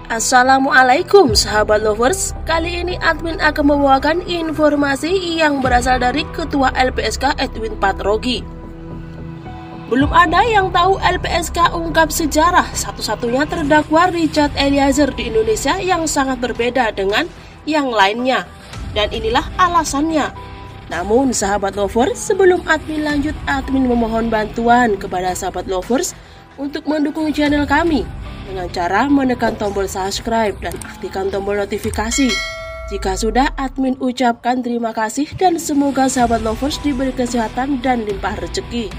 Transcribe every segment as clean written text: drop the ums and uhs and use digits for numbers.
Assalamualaikum sahabat lovers. Kali ini admin akan membawakan informasi yang berasal dari Ketua LPSK Edwin Patrogi. Belum ada yang tahu LPSK ungkap sejarah satu-satunya terdakwa Richard Eliezer di Indonesia yang sangat berbeda dengan yang lainnya. Dan inilah alasannya. Namun sahabat lovers, sebelum admin lanjut, admin memohon bantuan kepada sahabat lovers untuk mendukung channel kami dengan cara menekan tombol subscribe dan aktifkan tombol notifikasi. Jika sudah, admin ucapkan terima kasih dan semoga sahabat lovers diberi kesehatan dan limpah rezeki.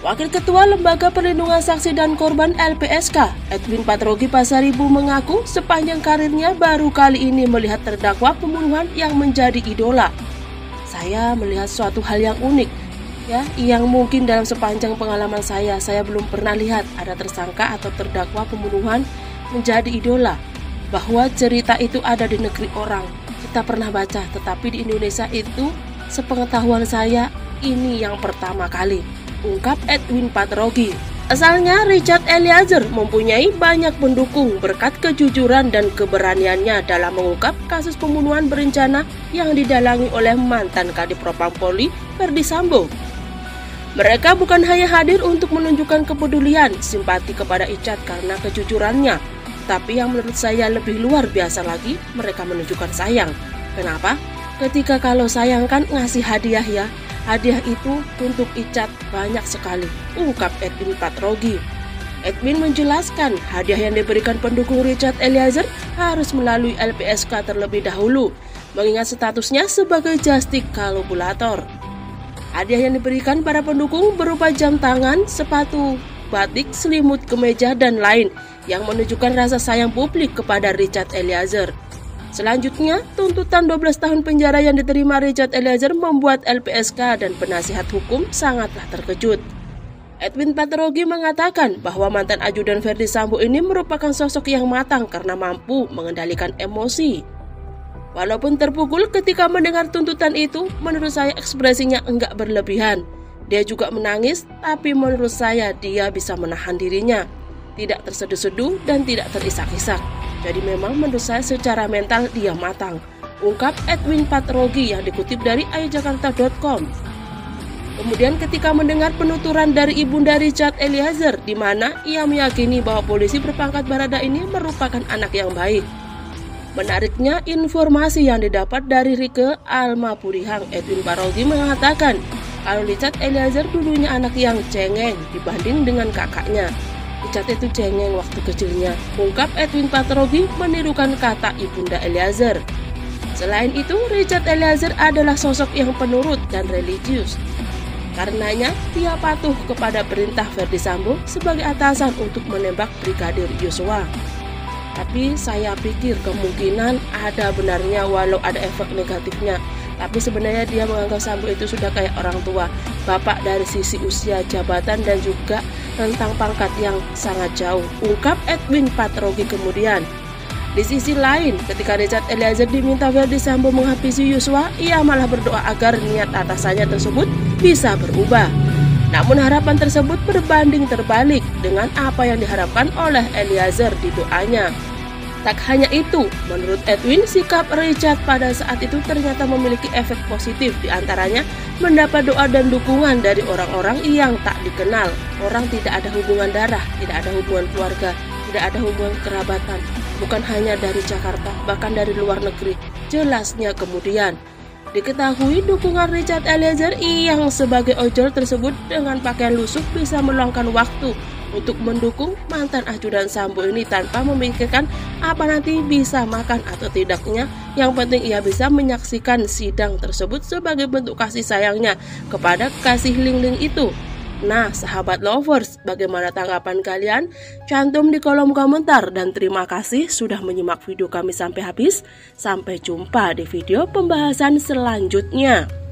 Wakil Ketua Lembaga Perlindungan Saksi dan Korban LPSK, Edwin Patrogi Pasaribu mengaku sepanjang karirnya baru kali ini melihat terdakwa pembunuhan yang menjadi idola. Saya melihat suatu hal yang unik, yang mungkin dalam sepanjang pengalaman saya belum pernah lihat ada tersangka atau terdakwa pembunuhan menjadi idola. Bahwa cerita itu ada di negeri orang, kita pernah baca, tetapi di Indonesia itu sepengetahuan saya ini yang pertama kali, ungkap Edwin Patrogi. Asalnya Richard Eliezer mempunyai banyak pendukung berkat kejujuran dan keberaniannya dalam mengungkap kasus pembunuhan berencana yang didalangi oleh mantan Kadif Propam Polri Ferdy Sambo. Mereka bukan hanya hadir untuk menunjukkan kepedulian, simpati kepada Richard karena kejujurannya, tapi yang menurut saya lebih luar biasa lagi, mereka menunjukkan sayang. Kenapa? Ketika kalau sayang kan ngasih hadiah hadiah itu untuk Richard banyak sekali, ungkap Edwin Patrogi. Edwin menjelaskan hadiah yang diberikan pendukung Richard Eliezer harus melalui LPSK terlebih dahulu, mengingat statusnya sebagai justice kolaborator. Hadiah yang diberikan para pendukung berupa jam tangan, sepatu, batik, selimut, kemeja, dan lain yang menunjukkan rasa sayang publik kepada Richard Eliezer. Selanjutnya, tuntutan 12 tahun penjara yang diterima Richard Eliezer membuat LPSK dan penasihat hukum sangatlah terkejut. Edwin Patrogi mengatakan bahwa mantan ajudan Ferdy Sambo ini merupakan sosok yang matang karena mampu mengendalikan emosi. Walaupun terpukul ketika mendengar tuntutan itu, menurut saya ekspresinya enggak berlebihan. Dia juga menangis, tapi menurut saya dia bisa menahan dirinya, tidak terseduh-seduh dan tidak terisak-isak. Jadi memang menurut saya secara mental dia matang, ungkap Edwin Patrogi yang dikutip dari ayjakarta.com. Kemudian ketika mendengar penuturan dari ibunda Richard Eliezer, di mana ia meyakini bahwa polisi berpangkat Barada ini merupakan anak yang baik. Menariknya, informasi yang didapat dari Rike Almapurihang, Edwin Patrogi mengatakan kalau Richard Eliezer dulunya anak yang cengeng dibanding dengan kakaknya. Richard itu cengeng waktu kecilnya, ungkap Edwin Patrogi menirukan kata ibunda Eliezer. Selain itu, Richard Eliezer adalah sosok yang penurut dan religius. Karenanya, dia patuh kepada perintah Ferdy Sambo sebagai atasan untuk menembak Brigadir Yosua. Tapi saya pikir kemungkinan ada benarnya walau ada efek negatifnya. Tapi sebenarnya dia menganggap Sambo itu sudah kayak orang tua, bapak dari sisi usia, jabatan, dan juga rentang pangkat yang sangat jauh, ungkap Edwin Patrogi kemudian. Di sisi lain, ketika Richard Eliezer diminta Ferdy Sambo menghabisi Yosua, ia malah berdoa agar niat atasannya tersebut bisa berubah. Namun harapan tersebut berbanding terbalik dengan apa yang diharapkan oleh Eliezer di doanya. Tak hanya itu, menurut Edwin, sikap Richard pada saat itu ternyata memiliki efek positif, diantaranya mendapat doa dan dukungan dari orang-orang yang tak dikenal. Orang tidak ada hubungan darah, tidak ada hubungan keluarga, tidak ada hubungan kerabatan, bukan hanya dari Jakarta, bahkan dari luar negeri. Jelasnya kemudian, diketahui dukungan Richard Eliezer yang sebagai ojol tersebut dengan pakaian lusuh bisa meluangkan waktu untuk mendukung mantan ajudan Sambo ini tanpa memikirkan apa nanti bisa makan atau tidaknya. Yang penting ia bisa menyaksikan sidang tersebut sebagai bentuk kasih sayangnya kepada kasih Ling itu. Nah, sahabat lovers, bagaimana tanggapan kalian? Cantum di kolom komentar dan terima kasih sudah menyimak video kami sampai habis. Sampai jumpa di video pembahasan selanjutnya.